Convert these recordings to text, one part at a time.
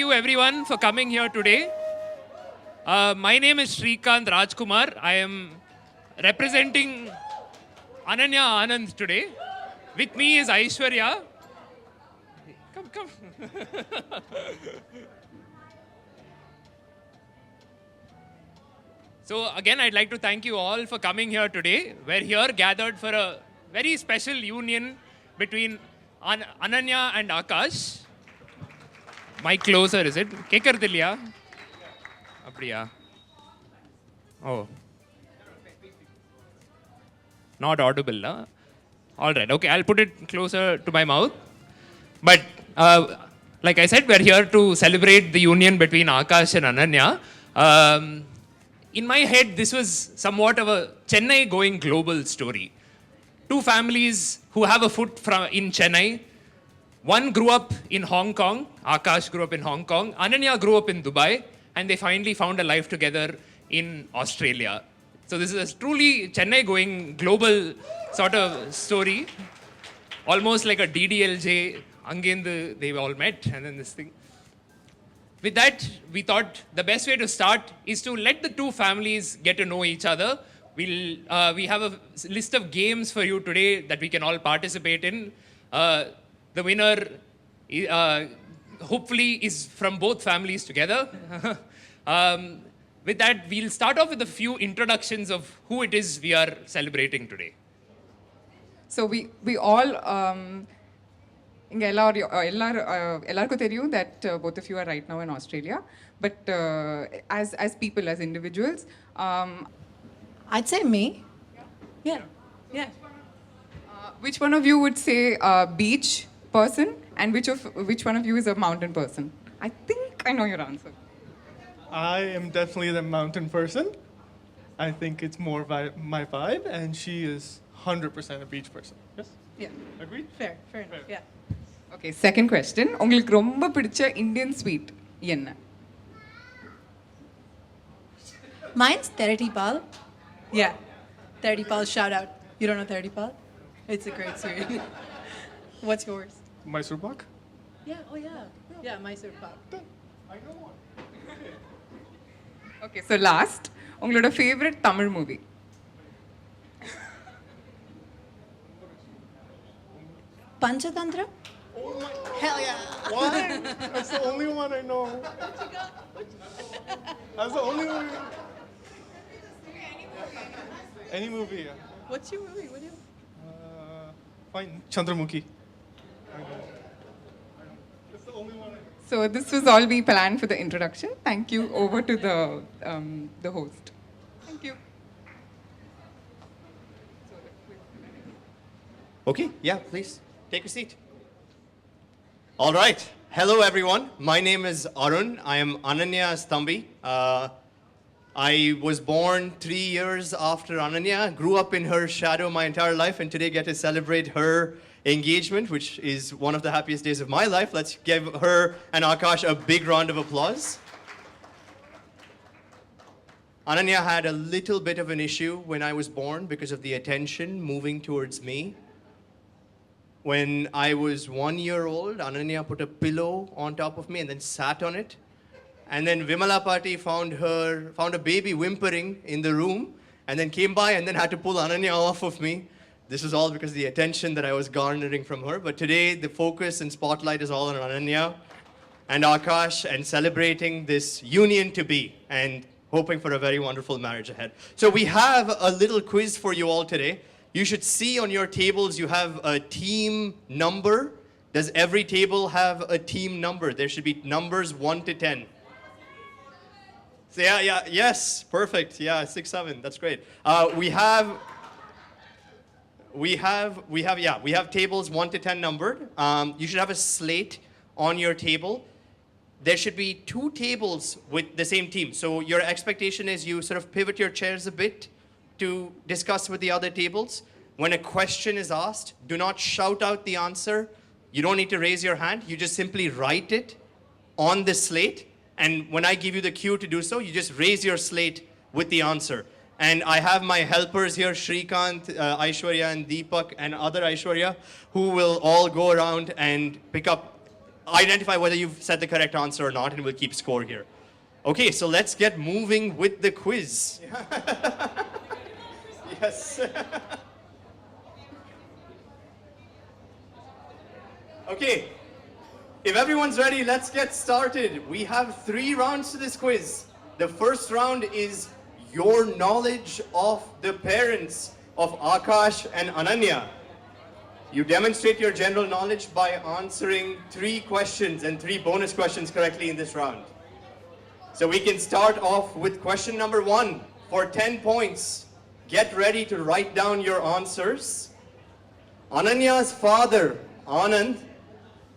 you everyone for coming here today. My name is Shrikant Rajkumar. I am representing Ananya Anand today. With me is Aishwarya. Come. So again, I'd like to thank you all for coming here today. We're here gathered for a very special union between Ananya and Akash. Mic closer, is it? Kekkardilliya? Abdiya. Oh. Not audible, huh? All right, okay, I'll put it closer to my mouth. But like I said, we're here to celebrate the union between Akash and Ananya. In my head, this was somewhat of a Chennai going global story. Two families who have a foot in Chennai. One grew up in Hong Kong. Akash grew up in Hong Kong. Ananya grew up in Dubai. And they finally found a life together in Australia. So this is a truly Chennai going global sort of story. Almost like a DDLJ. Angendu, they all met. And then this thing. With that, we thought the best way to start is to let the two families get to know each other. We have a list of games for you today that we can all participate in. The winner, hopefully, is from both families together. With that, we'll start off with a few introductions of who it is we are celebrating today. So we all, ellarku theriyum that both of you are right now in Australia. But as people, as individuals, I'd say me. Yeah. which one of you would say beach person, and which one of you is a mountain person? I think I know your answer. I am definitely the mountain person. I think it's more my vibe, and she is 100% a beach person. Yes? Yeah. Agreed? Fair enough. Yeah. Okay, second question. உங்களுக்கு ரொம்ப பிடிச்ச Indian sweet என்ன? Mine's Terati Pal. Yeah. Terati Pal, shout out. You don't know Terati Pal? It's a great sweet. What's yours? Mysore pak? Yeah, oh yeah. Yeah, Mysore Pak. I know one. Okay, so last. உங்களோட favorite Tamil movie? Panchatantra? Oh my. Hell yeah. What? That's the only one I know. That's the only one. Any movie, yeah. What's your movie? What do you? Fine. Chandramukhi. I know. That's the only one I know. So this was all we planned for the introduction. Thank you. Over to the host. Thank you. Okay, yeah, please take a seat. All right. Hello, everyone. My name is Arun. I am Ananya's Thambi. I was born 3 years after Ananya, grew up in her shadow my entire life, and today get to celebrate her engagement, which is one of the happiest days of my life. Let's give her and Akash a big round of applause. Ananya had a little bit of an issue when I was born because of the attention moving towards me. When I was 1 year old, Ananya put a pillow on top of me and then sat on it. And then Vimala Pati found a baby whimpering in the room and then came by and then had to pull Ananya off of me. This is all because of the attention that I was garnering from her. But today, the focus and spotlight is all on Ananya and Akash and celebrating this union to be and hoping for a very wonderful marriage ahead. So we have a little quiz for you all today. You should see on your tables you have a team number. Does every table have a team number? There should be numbers 1 to 10. So yes, perfect. Yeah, 6, 7. That's great. We have tables 1 to 10 numbered. You should have a slate on your table. There should be 2 tables with the same team. So your expectation is you sort of pivot your chairs a bit to discuss with the other tables. When a question is asked, do not shout out the answer. You don't need to raise your hand. You just simply write it on the slate. And when I give you the cue to do so, you just raise your slate with the answer. And I have my helpers here, Shrikant, Aishwarya, and Deepak, and other Aishwarya, who will all go around and pick up identify whether you've said the correct answer or not, and we'll keep score here. Okay, so let's get moving with the quiz. Yes. Okay, if everyone's ready, let's get started. We have 3 rounds to this quiz. The first round is your knowledge of the parents of Akash and Ananya. You demonstrate your general knowledge by answering 3 questions and 3 bonus questions correctly in this round. So we can start off with question number 1 for 10 points. Get ready to write down your answers. Ananya's father, Anand,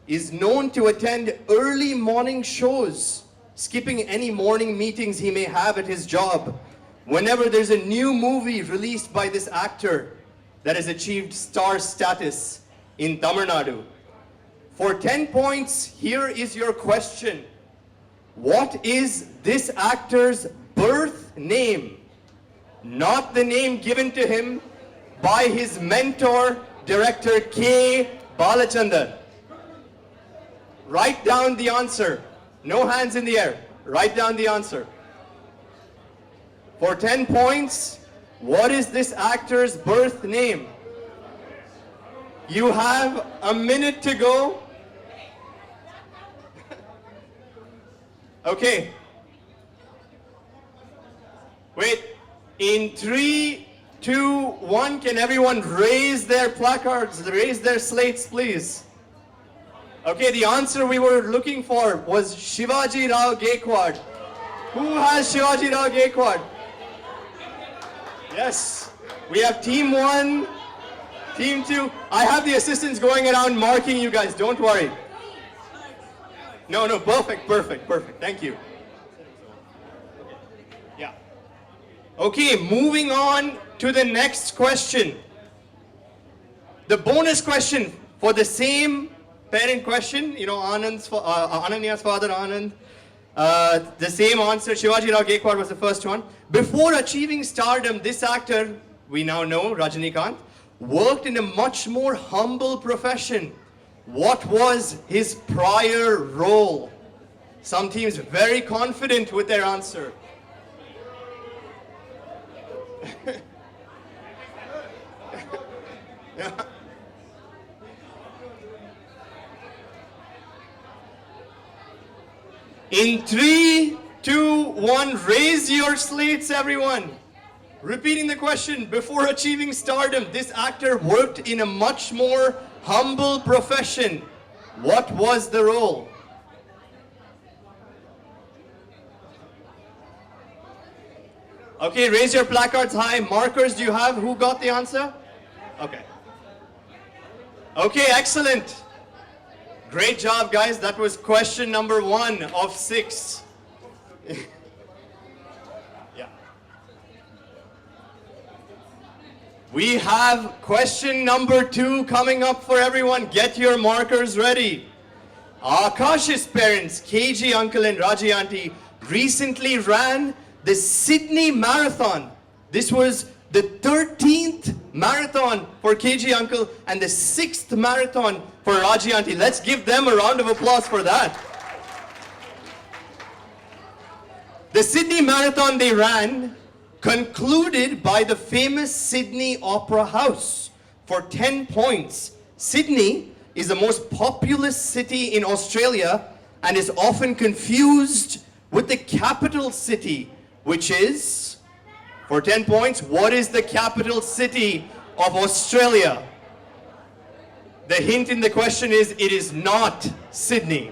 is known to attend early morning shows, skipping any morning meetings he may have at his job, whenever there's a new movie released by this actor that has achieved star status in Tamil Nadu. For 10 points, here is your question. What is this actor's birth name? Not the name given to him by his mentor, director K. Balachandar. Write down the answer. No hands in the air. Write down the answer. For 10 points, what is this actor's birth name? You have a minute to go. Okay. Wait. In 3, 2, 1, can everyone raise their placards, raise their slates, please? Okay, the answer we were looking for was Shivaji Rao Gaikwad. Who has Shivaji Rao Gaikwad? Yes. We have team 1, team 2. I have the assistants going around marking you guys, don't worry. No, perfect. Thank you. Yeah. Okay, moving on to the next question. The bonus question for the same parent question, you know, Ananya's father, Anand, the same answer, Shivaji Rao Gaikwad was the first one. Before achieving stardom, this actor, we now know, Rajinikanth, worked in a much more humble profession. What was his prior role? Some teams very confident with their answer. In 3, 2, 1, raise your slates, everyone. Repeating the question, before achieving stardom, this actor worked in a much more humble profession. What was the role? Okay, raise your placards high. Markers, do you have who got the answer? Okay. Okay, excellent. Great job, guys. That was question number 1 of 6. Yeah. We have question number 2 coming up for everyone. Get your markers ready. Akash's parents, KG uncle and Raji auntie, recently ran the Sydney Marathon. This was the 13th marathon for KG uncle and the 6th marathon for Raji auntie. Let's give them a round of applause for that. The Sydney Marathon they ran concluded by the famous Sydney Opera House. For 10 points, Sydney is the most populous city in Australia and is often confused with the capital city, which is, for 10 points, what is the capital city of Australia? The hint in the question is, it is not Sydney.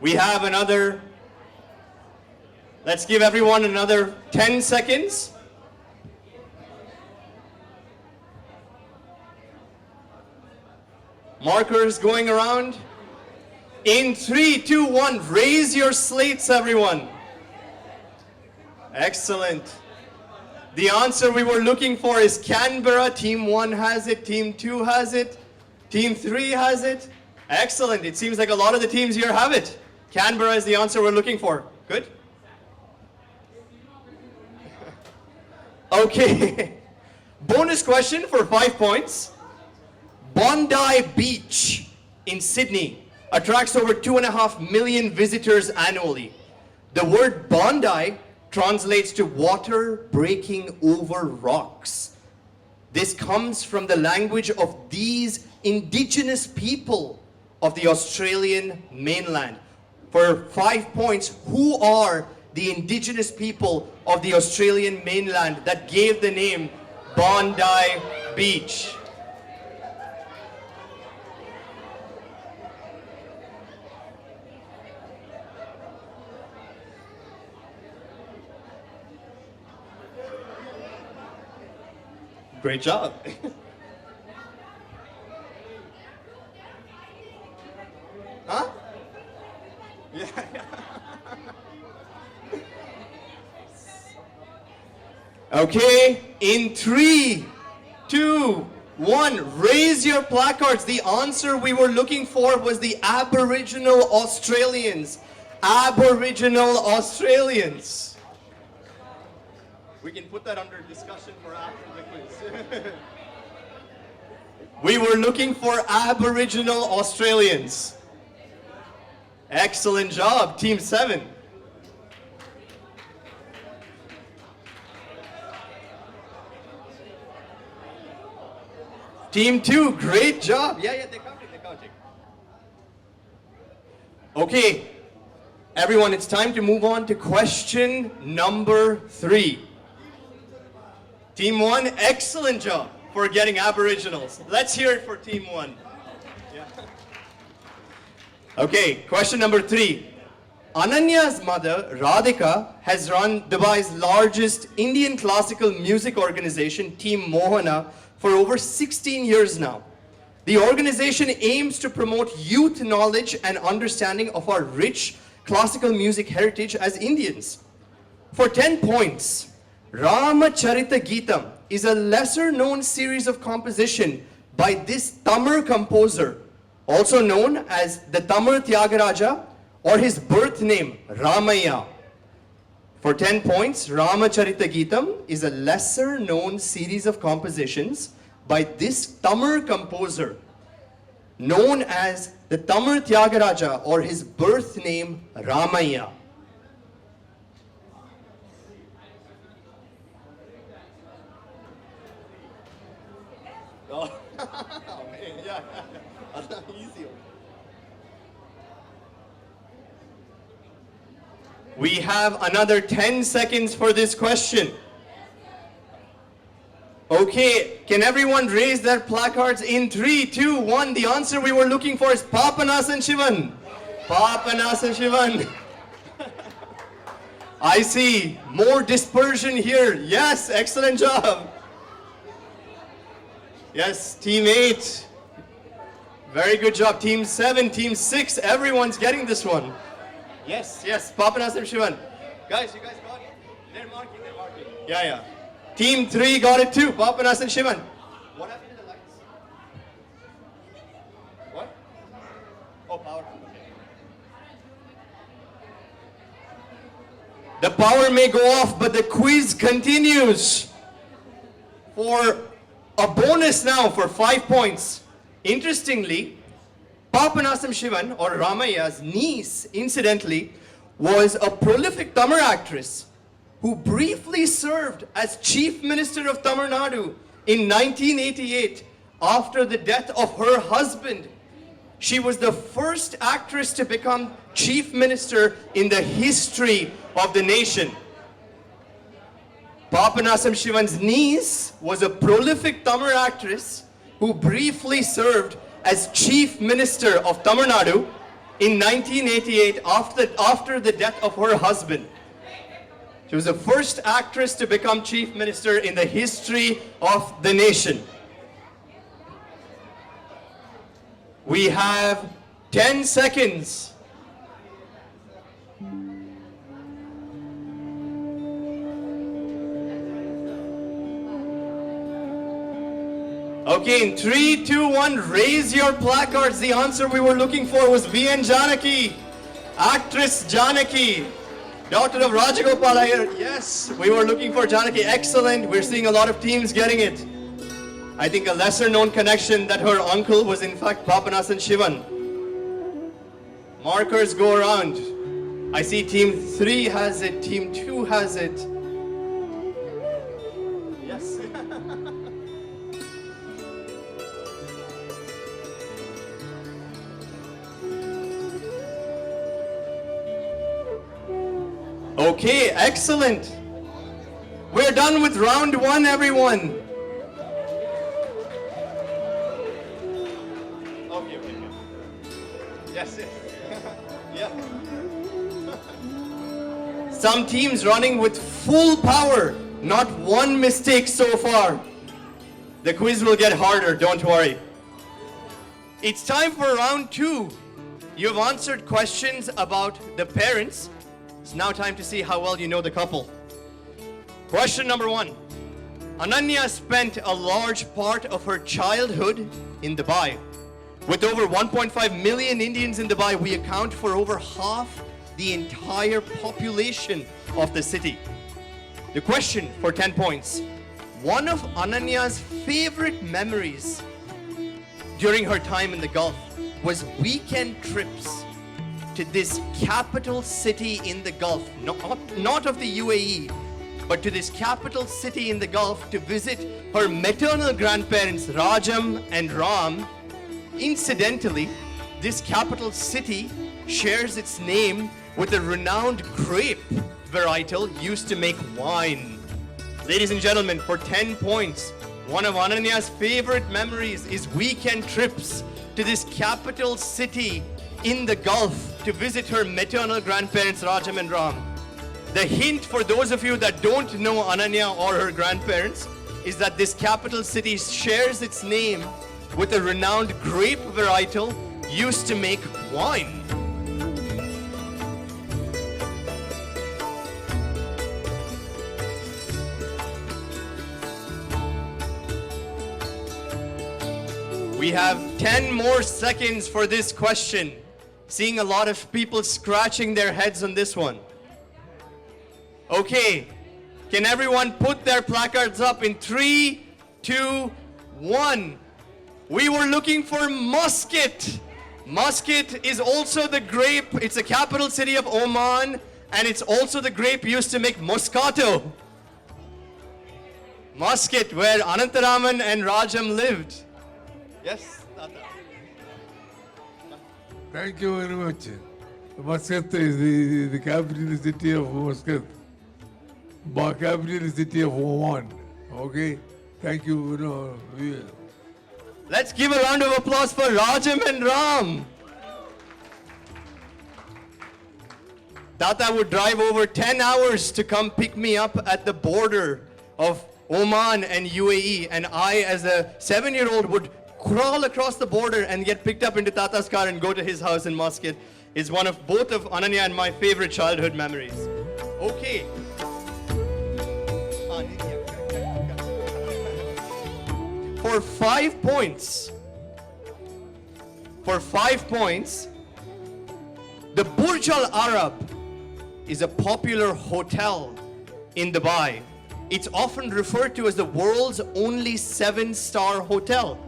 We have another, let's give everyone another 10 seconds. Markers going around. In 3, 2, 1, raise your slates, everyone. Excellent. The answer we were looking for is Canberra. Team 1 has it, Team 2 has it, Team 3 has it. Excellent. It seems like a lot of the teams here have it. Canberra is the answer we're looking for. Good? Okay. Bonus question for 5 points. Bondi Beach in Sydney attracts over 2.5 million visitors annually. The word Bondi translates to water breaking over rocks. This comes from the language of these indigenous people of the Australian mainland. For 5 points, who are the indigenous people of the Australian mainland that gave the name Bondi Beach? Great job. Huh? Yeah. Okay, in 3, 2, 1, raise your placards. The answer we were looking for was the Aboriginal Australians. Aboriginal Australians. We can put that under discussion for after the quiz. We were looking for Aboriginal Australians. Excellent job, Team 7. Team 2, great job. Yeah, they're counting. Okay, everyone, it's time to move on to question number 3. Team 1, excellent job for getting Aboriginals. Let's hear it for Team 1. Yeah. Okay, question number 3. Ananya's mother, Radhika, has run Dubai's largest Indian classical music organization, Team Mohana, for over 16 years now. The organization aims to promote youth knowledge and understanding of our rich classical music heritage as Indians. For 10 points, Ramacharita Geetam is a lesser known series of composition by this Tamil composer, also known as the Tamil Tyagaraja or his birth name, Ramaya. For 10 points, Ramacharita Geetam is a lesser known series of compositions by this Tamil composer, known as the Tamil Tyagaraja or his birth name, Ramaya. Oh, man, yeah. Easy. We have another 10 seconds for this question. Okay, can everyone raise their placards in 3, 2, 1? The answer we were looking for is Papanasan Shivan. Papanasan Shivan. I see more dispersion here. Yes, excellent job. Yes, Team 8. Very good job. Team 7, Team 6, everyone's getting this one. Yes, Papanasam Shivan. Guys, you guys got it? They're marking. Yeah. Team 3 got it too, Papanasam Shivan. What happened to the lights? What? Oh, power. Okay. The power may go off, but the quiz continues. For a bonus now for 5 points. Interestingly, Papanasam Shivan, or Ramaya's niece, incidentally, was a prolific Tamil actress who briefly served as Chief Minister of Tamil Nadu in 1988 after the death of her husband. She was the first actress to become Chief Minister in the history of the nation. Papanasam Shivan's niece was a prolific Tamil actress who briefly served as Chief Minister of Tamil Nadu in 1988 after the death of her husband. She was the first actress to become Chief Minister in the history of the nation. We have 10 seconds. Okay, in 3, 2, 1, raise your placards. The answer we were looking for was V.N. Janaki. Actress Janaki. Daughter of Rajagopal Iyer. Yes, we were looking for Janaki. Excellent. We're seeing a lot of teams getting it. I think a lesser known connection that her uncle was in fact Papanasan Shivan. Markers go around. I see team 3 has it, team 2 has it. Yes. Okay, excellent. We're done with round 1, everyone. Okay. Yes. Yeah. Some teams running with full power. Not one mistake so far. The quiz will get harder, don't worry. It's time for round 2. You've answered questions about the parents. It's now time to see how well you know the couple. Question number 1. Ananya spent a large part of her childhood in Dubai. With over 1.5 million Indians in Dubai, we account for over half the entire population of the city. The question for 10 points. One of Ananya's favorite memories during her time in the Gulf was weekend trips to this capital city in the Gulf, not of the UAE, but to this capital city in the Gulf to visit her maternal grandparents Rajam and Ram. Incidentally, this capital city shares its name with a renowned grape varietal used to make wine. Ladies and gentlemen, for 10 points, one of Ananya's favorite memories is weekend trips to this capital city in the Gulf to visit her maternal grandparents Rajam and Ram. The hint for those of you that don't know Ananya or her grandparents is that this capital city shares its name with a renowned grape varietal used to make wine. We have 10 more seconds for this question. Seeing a lot of people scratching their heads on this one. Okay, can everyone put their placards up in 3, 2, 1. We were looking for Muscat. Muscat is also the grape. It's the capital city of Oman, and it's also the grape used to make Moscato. Muscat, where Anantaraman and Rajam lived. Yes, Tata. Thank you very much. Muscat is the capital city of Muscat. Capital city of Oman. Okay? Thank you. Let's give a round of applause for Rajam and Ram. Tata would drive over 10 hours to come pick me up at the border of Oman and UAE, and I, as a 7-year-old, would crawl across the border and get picked up into Tata's car and go to his house in Muscat. It's one of both of Ananya and my favorite childhood memories. Okay. For 5 points, the Burj Al Arab is a popular hotel in Dubai. It's often referred to as the world's only 7-star hotel.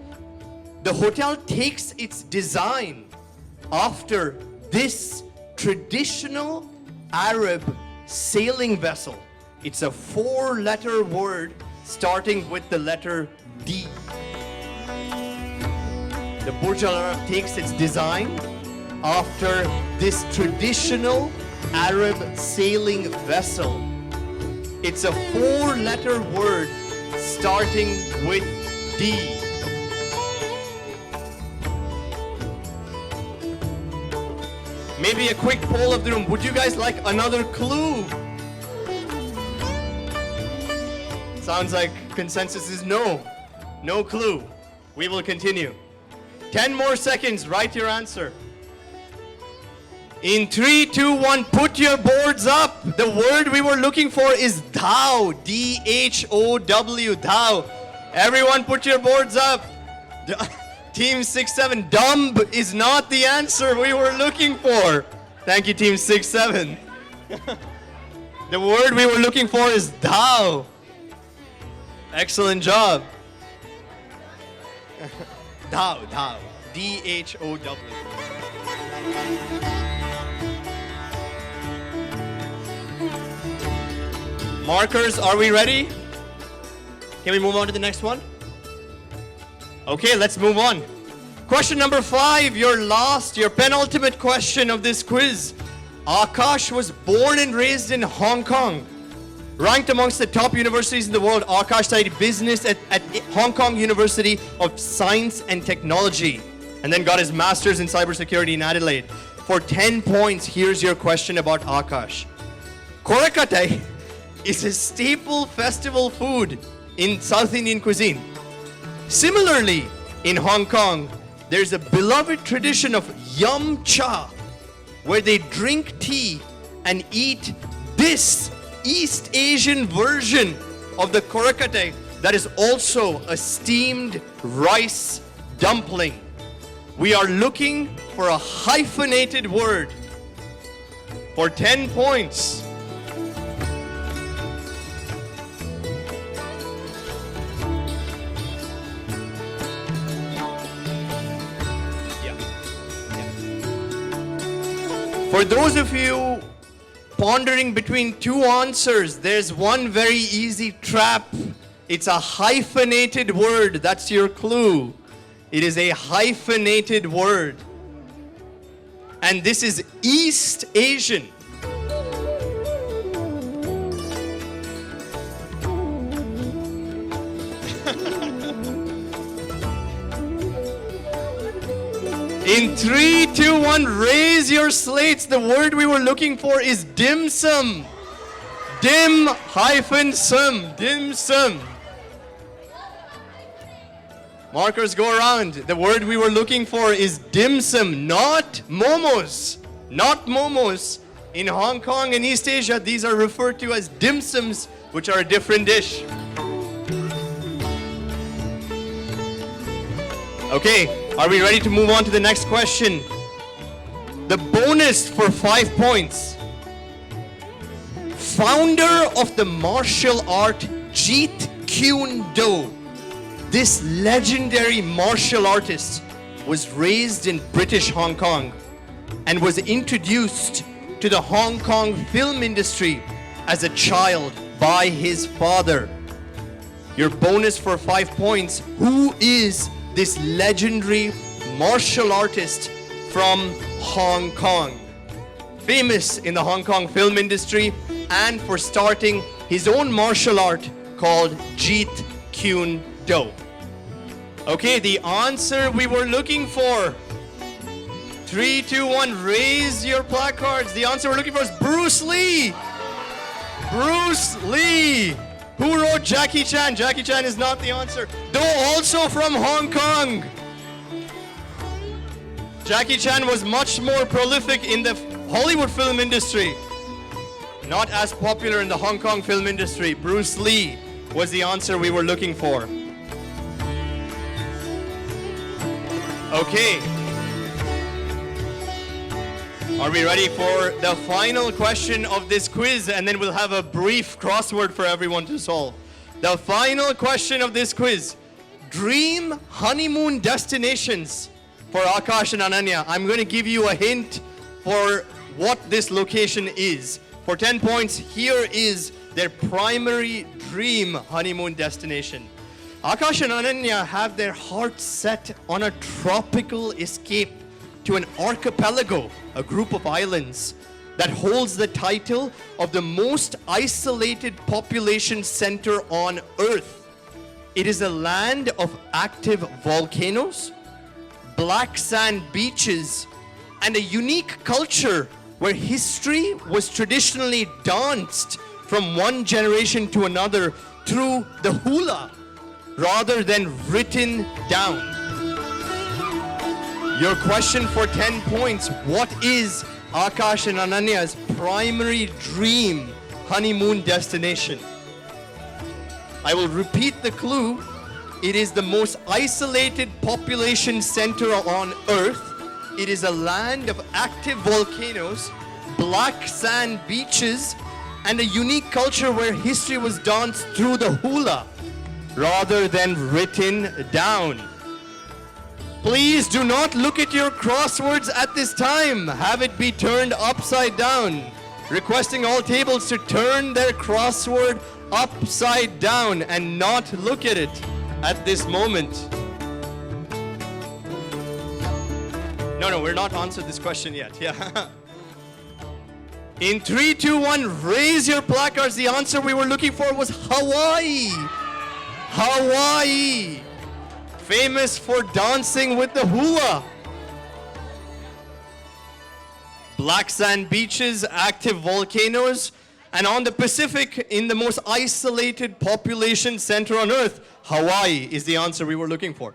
The hotel takes its design after this traditional Arab sailing vessel. It's a 4-letter word starting with the letter D. The Burj Al Arab takes its design after this traditional Arab sailing vessel. It's a 4-letter word starting with D. Maybe a quick poll of the room. Would you guys like another clue? Sounds like consensus is no. No clue. We will continue. 10 more seconds. Write your answer. In 3, 2, 1, put your boards up. The word we were looking for is Dhau. D-H-O-W. Dhau. Everyone put your boards up. Team 6-7. Dumb is not the answer we were looking for. Thank you, Team 6-7. The word we were looking for is Dhau. Excellent job. Dhau. Dhow. Markers, are we ready? Can we move on to the next one? Okay, let's move on. Question number 5, your penultimate question of this quiz. Akash was born and raised in Hong Kong. Ranked amongst the top universities in the world, Akash studied business at Hong Kong University of Science and Technology, and then got his master's in cybersecurity in Adelaide. For 10 points, here's your question about Akash. Korakate is a staple festival food in South Indian cuisine. Similarly, in Hong Kong, there's a beloved tradition of yum cha, where they drink tea and eat this East Asian version of the korakate that is also a steamed rice dumpling. We are looking for a hyphenated word for 10 points. For those of you pondering between two answers, there's one very easy trap. It's a hyphenated word. That's your clue. It is a hyphenated word. And this is East Asian. In 3, 2, 1, raise your slates. The word we were looking for is dim sum. Dim-sum. Dim sum. Markers go around. The word we were looking for is dim sum, not momos. Not momos. In Hong Kong and East Asia, these are referred to as dim sums, which are a different dish. Okay. Are we ready to move on to the next question? The bonus for 5 points. Founder of the martial art Jeet Kune Do. This legendary martial artist was raised in British Hong Kong and was introduced to the Hong Kong film industry as a child by his father. Your bonus for 5 points. Who is this legendary martial artist from Hong Kong? Famous in the Hong Kong film industry and for starting his own martial art called Jeet Kune Do. Okay, the answer we were looking for. 3, 2, 1, raise your placards. The answer we're looking for is Bruce Lee. Bruce Lee. Who wrote Jackie Chan? Jackie Chan is not the answer, though also from Hong Kong. Jackie Chan was much more prolific in the Hollywood film industry, not as popular in the Hong Kong film industry. Bruce Lee was the answer we were looking for. Okay. Are we ready for the final question of this quiz? And then we'll have a brief crossword for everyone to solve. The final question of this quiz. Dream honeymoon destinations for Akash and Ananya. I'm going to give you a hint for what this location is. For 10 points, here is their primary dream honeymoon destination. Akash and Ananya have their hearts set on a tropical escape to an archipelago, a group of islands that holds the title of the most isolated population center on Earth. It is a land of active volcanoes, black sand beaches, and a unique culture where history was traditionally danced from one generation to another through the hula rather than written down. Your question for 10 points. What is Akash and Ananya's primary dream honeymoon destination? I will repeat the clue. It is the most isolated population center on Earth. It is a land of active volcanoes, black sand beaches, and a unique culture where history was danced through the hula rather than written down. Please do not look at your crosswords at this time. Have it be turned upside down. Requesting all tables to turn their crossword upside down and not look at it at this moment. No, we're not answered this question yet. Yeah. In 3, 2, 1, raise your placards. The answer we were looking for was Hawaii. Hawaii. Famous for dancing with the hula. Black sand beaches, active volcanoes, and on the Pacific, in the most isolated population center on Earth, Hawaii is the answer we were looking for.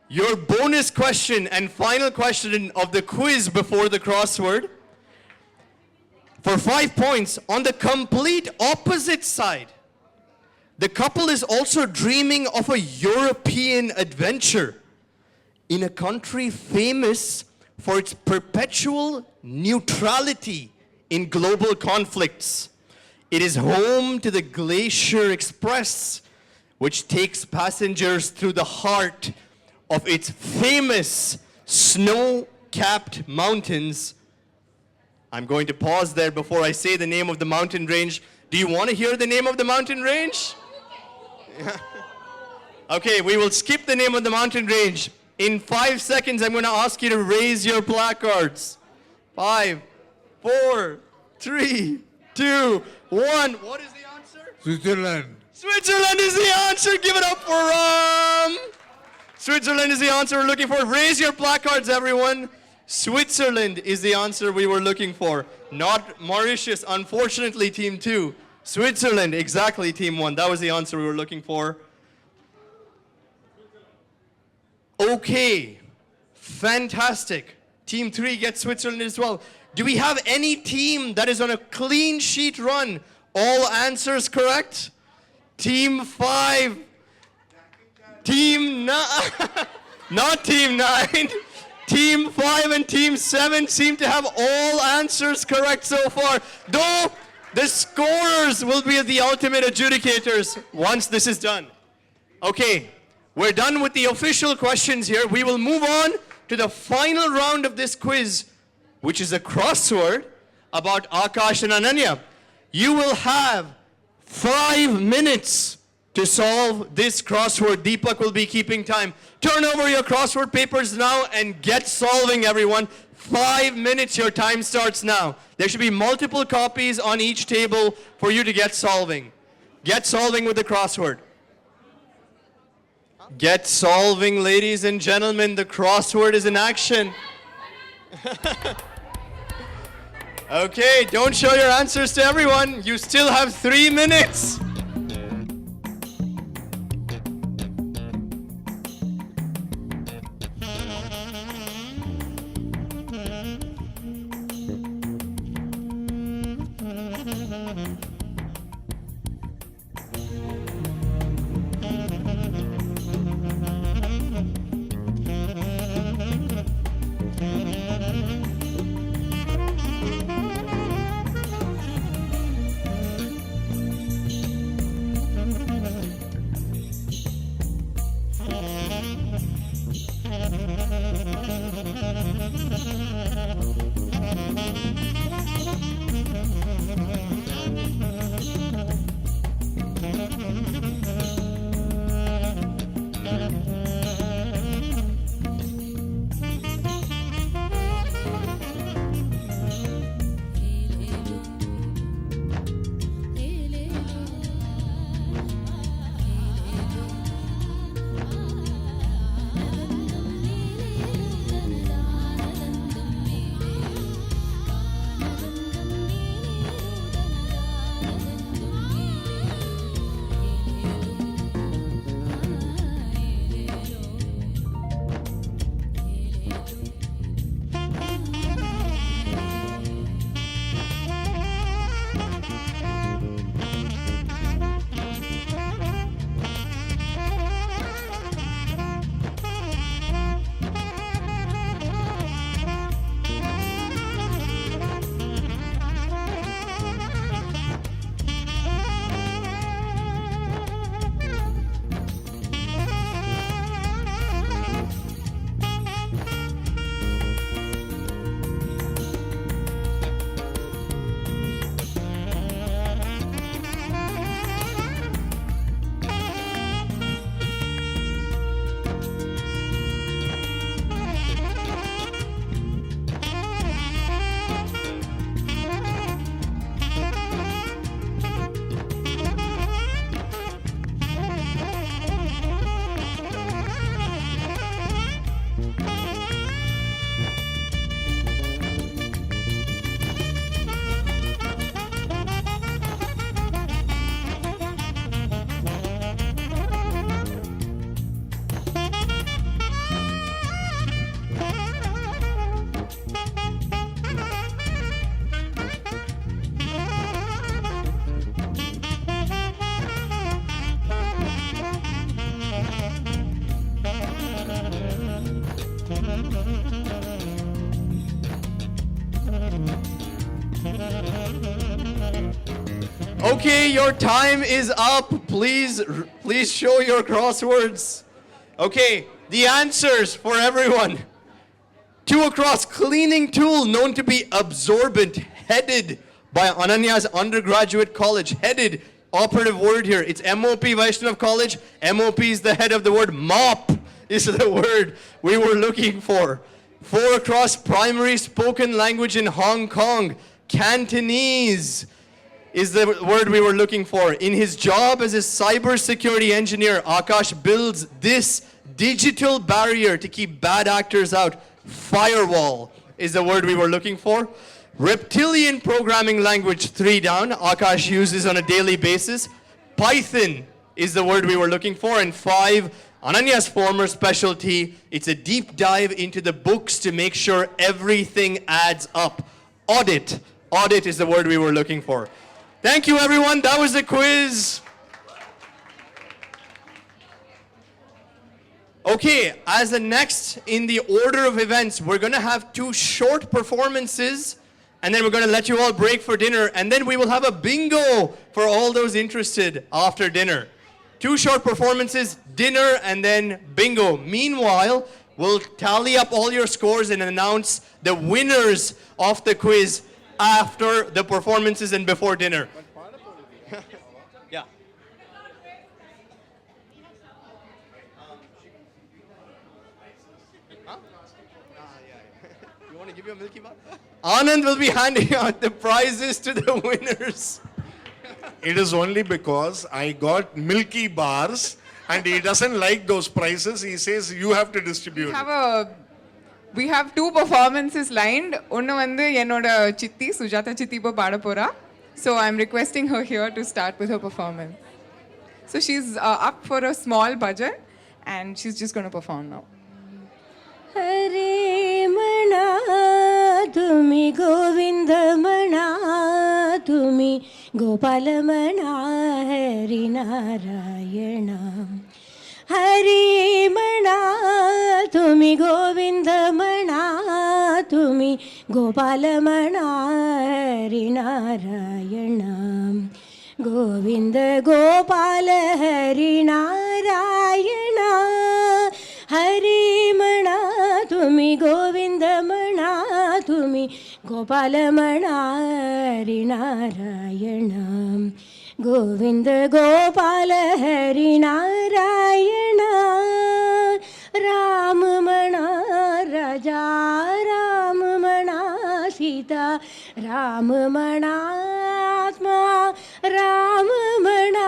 Your bonus question and final question of the quiz before the crossword. For 5 points, on the complete opposite side, the couple is also dreaming of a European adventure in a country famous for its perpetual neutrality in global conflicts. It is home to the Glacier Express, which takes passengers through the heart of its famous snow-capped mountains. I'm going to pause there before I say the name of the mountain range. Do you want to hear the name of the mountain range? Okay, we will skip the name of the mountain range. In 5 seconds, I'm going to ask you to raise your placards. 5, 4, 3, 2, 1. What is the answer? Switzerland. Switzerland is the answer. Give it up for Switzerland is the answer we're looking for. Raise your placards, everyone. Switzerland is the answer we were looking for. Not Mauritius, unfortunately, Team 2. Switzerland, exactly, Team 1. That was the answer we were looking for. Okay, fantastic. Team 3 gets Switzerland as well. Do we have any team that is on a clean sheet run? All answers correct? Team 5. Team 9. Not Team 9. Team 5 and Team 7 seem to have all answers correct so far. Though the scorers will be the ultimate adjudicators once this is done. Okay, we're done with the official questions here. We will move on to the final round of this quiz, which is a crossword about Akash and Ananya. You will have 5 minutes to solve this crossword. Deepak will be keeping time. Turn over your crossword papers now and get solving, everyone. 5 minutes, your time starts now. There should be multiple copies on each table for you to get solving. Get solving with the crossword. Get solving, ladies and gentlemen. The crossword is in action. Okay, don't show your answers to everyone. You still have 3 minutes. Okay, your time is up. Please show your crosswords. Okay, the answers for everyone. 2 across, cleaning tool known to be absorbent, headed by Ananya's undergraduate college. Headed, operative word here. It's MOP Vaishnav College. MOP is the head of the word. Mop is the word we were looking for. 4 across, primary spoken language in Hong Kong. Cantonese is the word we were looking for. In his job as a cybersecurity engineer, Akash builds this digital barrier to keep bad actors out. Firewall is the word we were looking for. Reptilian programming language, 3 down, Akash uses on a daily basis. Python is the word we were looking for. And 5, Ananya's former specialty, it's a deep dive into the books to make sure everything adds up. Audit. Audit is the word we were looking for. Thank you, everyone. That was the quiz. Okay, as the next in the order of events, we're going to have 2 short performances, and then we're going to let you all break for dinner, and then we will have a bingo for all those interested after dinner. 2 short performances, dinner, and then bingo. Meanwhile, we'll tally up all your scores and announce the winners of the quiz after the performances and before dinner. Yeah. You want to give you a Milky Bar? Anand will be handing out the prizes to the winners. It is only because I got Milky Bars and he doesn't like those prices. He says you have to distribute. We have 2 performances lined. Onnu vandu ennoda chitti Sujata chitti po paada pora. So I'm requesting her here to start with her performance. So she's up for a small budget and she's just going to perform now. Hare Mana Tumi Govinda Mana Tumi Gopala Mana Hari Narayana Hari Mana Tumi Govinda Mana Tumi Gopala Mana Hari Narayana Govinda Gopala Hari Narayana Hari Mana Tumi Govinda Mana Tumi Gopala Mana Hari Narayana Govinda Gopala Hari Narayana Ram Mana Raja Ram Mana Sita Ram Mana Atma Ram Mana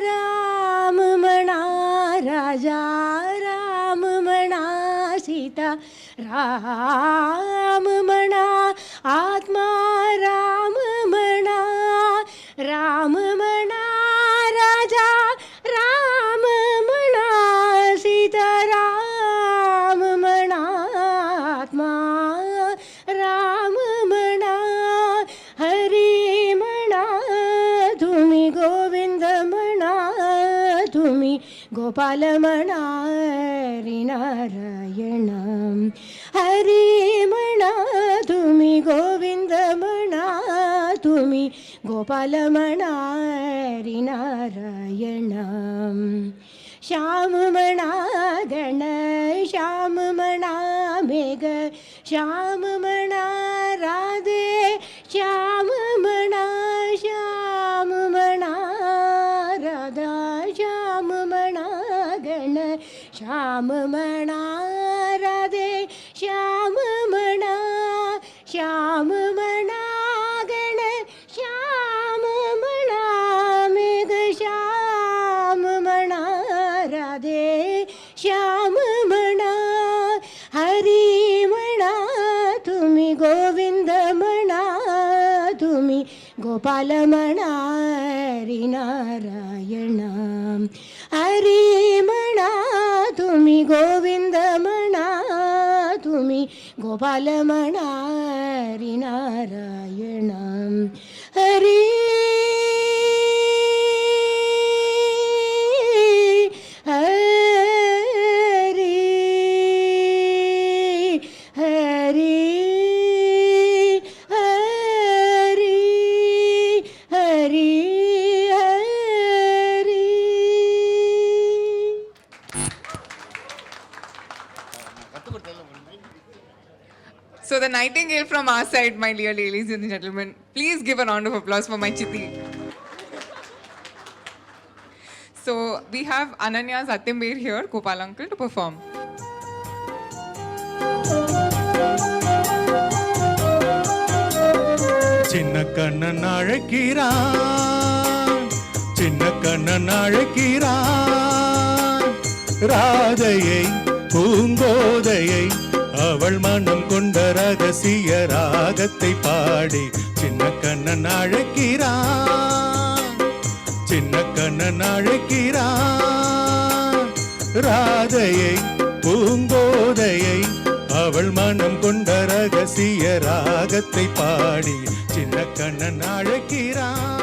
Ram Mana Raja Ram Mana Sita Ram Mana Atma Ram Mana Ram Mana Raja Ram Mana Sita Ram Mana Atma Ram Mana Hari Mana Tumi Govinda Mana Tumi Gopala Mana Hari Narayana Hari Mana Tumi Govinda Mana Tumi Gopala Mana Hari Narayana Sham Mana Gana Sham Mana Mega Sham Mana Radhe Sham Mana Sham Mana Radha Sham Mana Gana Sham Mana Radhe Sham Mana Sham Mana Gana Sham Mana Mega Sham Mana Radhe Sham Mana Hari Mana Tumi Govinda Mana Tumi Gopala Mana Hari Narayana Hari Mana Tumi Govinda Mana Tumi Gopala Mana Hari Narayana Hari Hari So the nightingale from our side, my dear ladies and gentlemen, please give a round of applause for my chitti. So we have Ananya's Atimbir here, Gopal uncle, to perform. சின்ன கண்ணன் அழைக்கிறான், சின்ன கண்ணன் அழைக்கிறான், ராதையை பூங்கோதையை அவள் மனம் கொண்ட ரகசிய ராகத்தை பாடி சின்ன கண்ணன் அழைக்கிறான், சின்ன கண்ணன் அழைக்கிறான், ராதையை பூங்கோதையை அவள் மனம் கொண்ட ரகசிய ராகத்தை பாடி சின்ன கண்ணன் அழைக்கிறான்.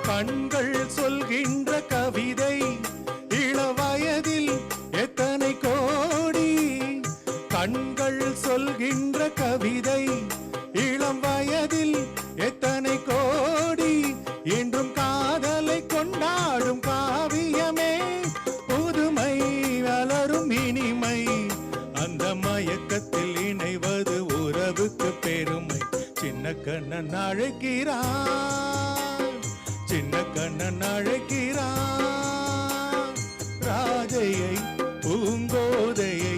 கண்கள் சொல்கின்ற கவிதை இளவயதில் எத்தனை கோடி, கண்கள் சொல்கின்ற கவிதை இளம் வயதில் எத்தனை கோடி, என்றும் காதலை கொண்டாடும் காவியமே புதுமை வளரும் இனிமை, அந்த மயக்கத்தில் இணைவது உறவுக்கு பெருமை. சின்ன கண்ணன் அழைக்கிறான், சின்ன கண்ணன் அழைக்கிறான், ராதையை பூங்கோதையை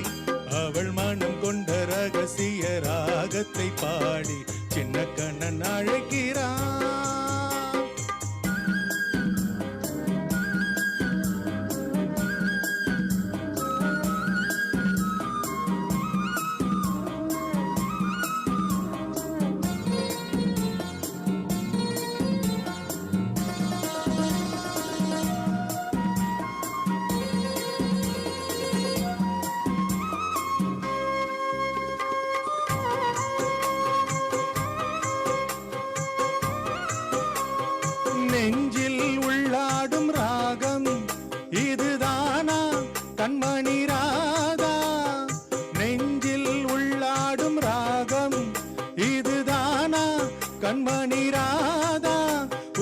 அவள் மனம் கொண்ட ரகசிய ராகத்தை பாடி சின்ன கண்ணன் அழைக்கிறான். நெஞ்சில் உள்ளாடும் ராகம் இதுதானா கண்மணி ராதா, நெஞ்சில் உள்ளாடும் ராகம் இதுதானா கண்மணி ராதா,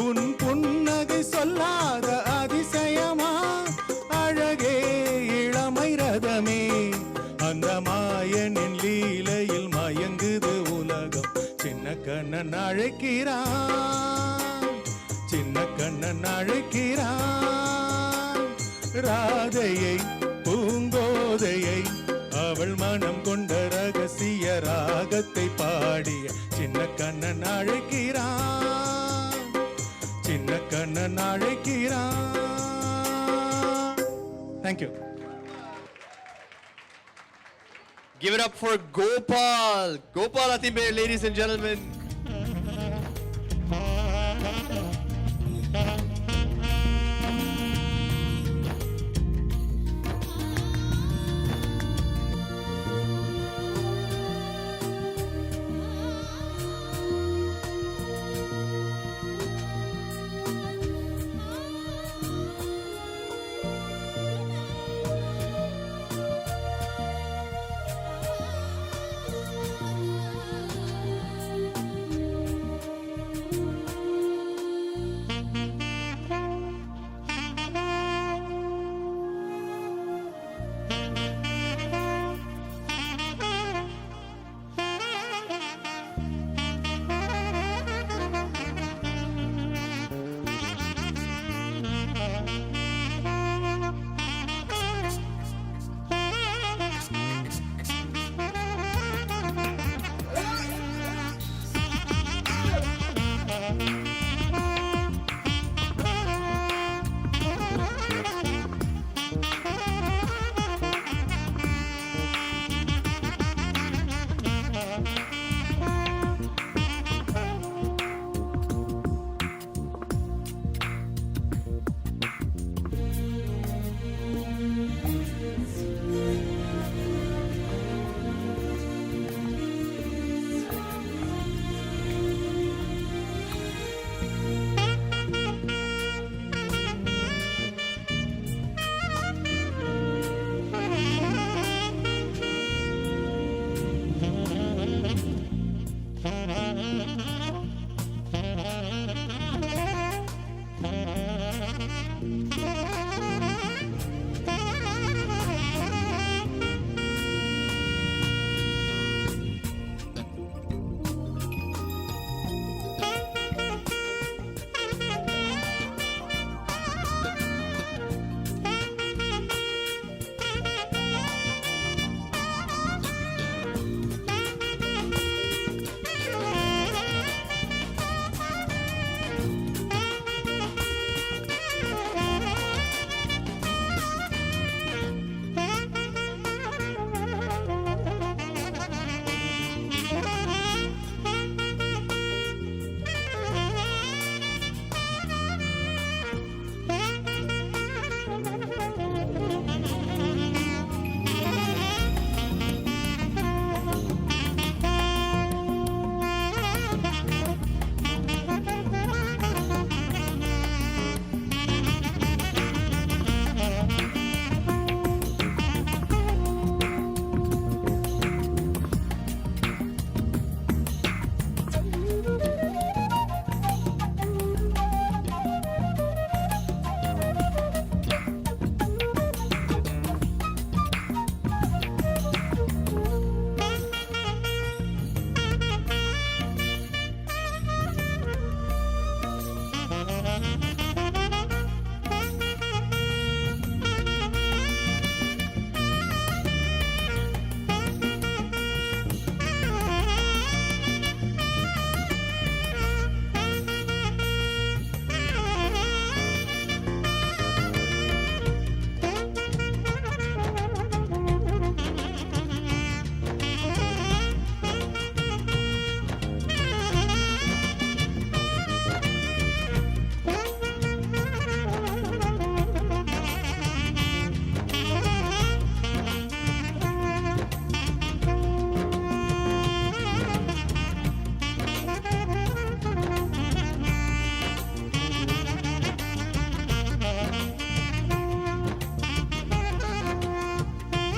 உன் புன்னகை சொல்லாத அதிசயமா அழகே இளமை ரதமே, அந்த மாயனின் லீலையில் மயங்குது உலகம். சின்ன கண்ணன் அழைக்கிறான், சின்ன கண்ணன் அழைக்கிறான், ராதையை பூங்கோதையை அவள் மனம் கொண்ட ரகசிய ராகத்தை பாடிய சின்ன கண்ணன் அழைக்கிறான், சின்ன கண்ணன் அழைக்கிறான். Thank you. Give it up for Gopal. Gopal Atimbir, ladies and gentlemen.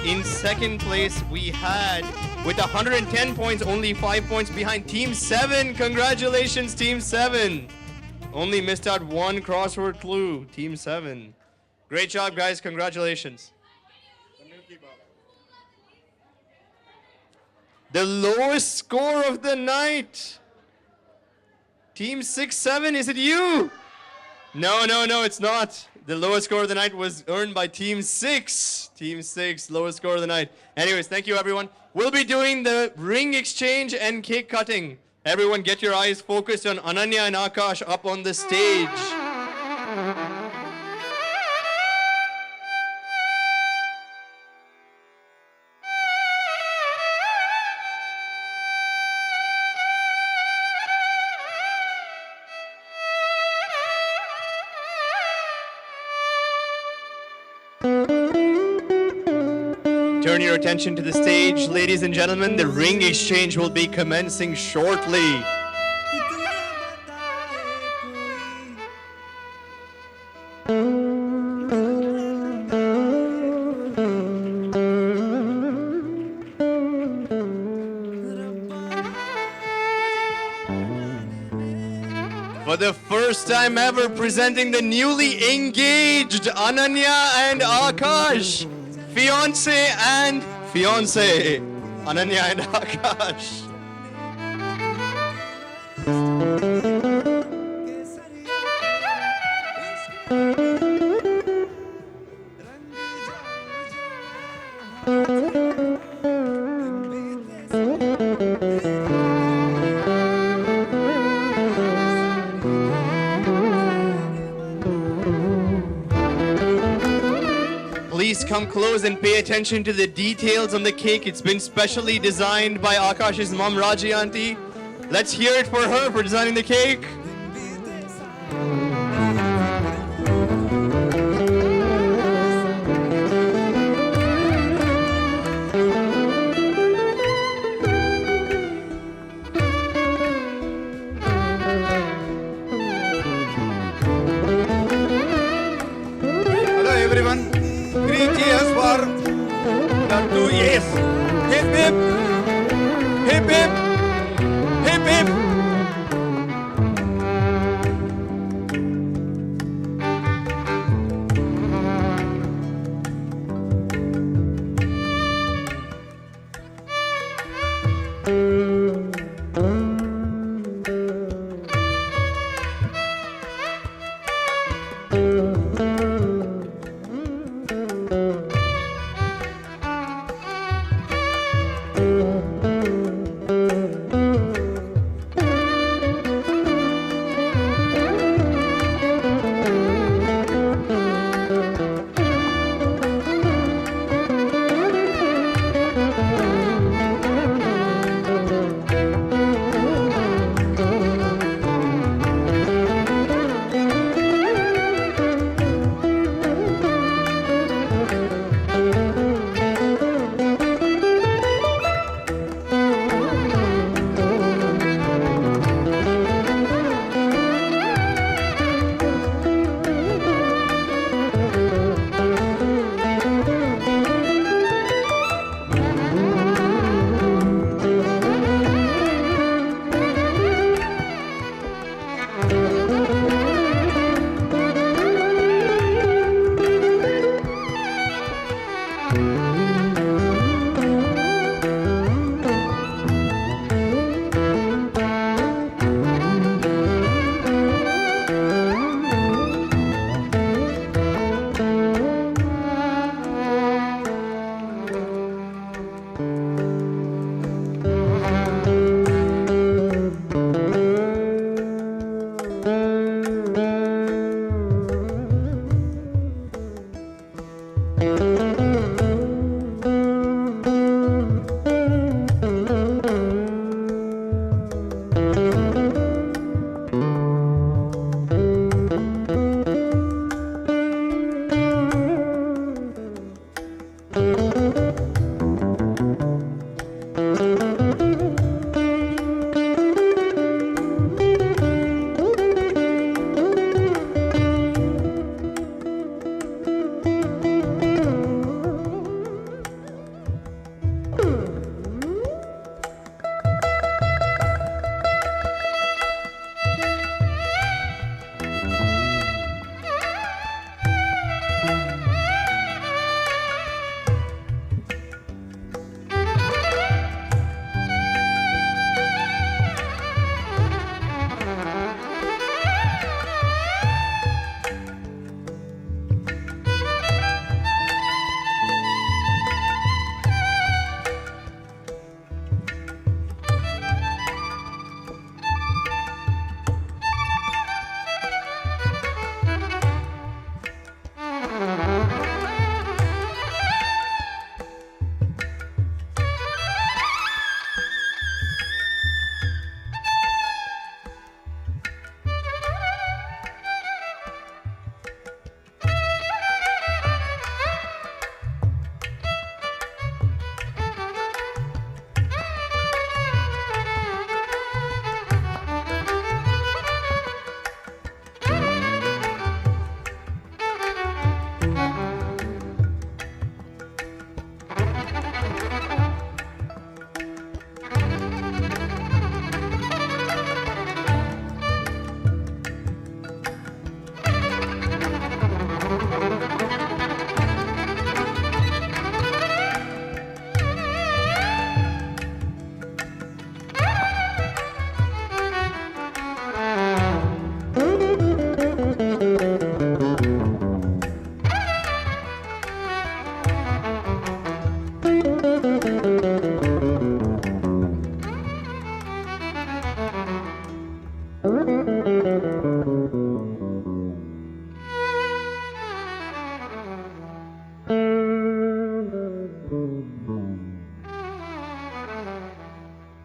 In second place, we had, with 110 points, only 5 points behind, Team 7. Congratulations, Team 7. Only missed out one crossword clue, Team 7. Great job, guys. Congratulations. The lowest score of the night. Team 6-7, is it you? No, it's not. The lowest score of the night was earned by Team 6. Team 6, lowest score of the night. Anyways, thank you, everyone. We'll be doing the ring exchange and cake cutting. Everyone get your eyes focused on Ananya and Akash up on the stage. Turn your attention to the stage, ladies and gentlemen. The ring exchange will be commencing shortly. For the first time ever, presenting the newly engaged Ananya and Akash. Fiance and fiance, Ananya and Akash. Please come close and pay attention to the details on the cake. It's been specially designed by Akash's mom, Raji Auntie. Let's hear it for her for designing the cake. Hello everyone. 3 cheers for the 2 years. Hip hip. Hip hip. Hip hip.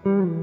Thank you.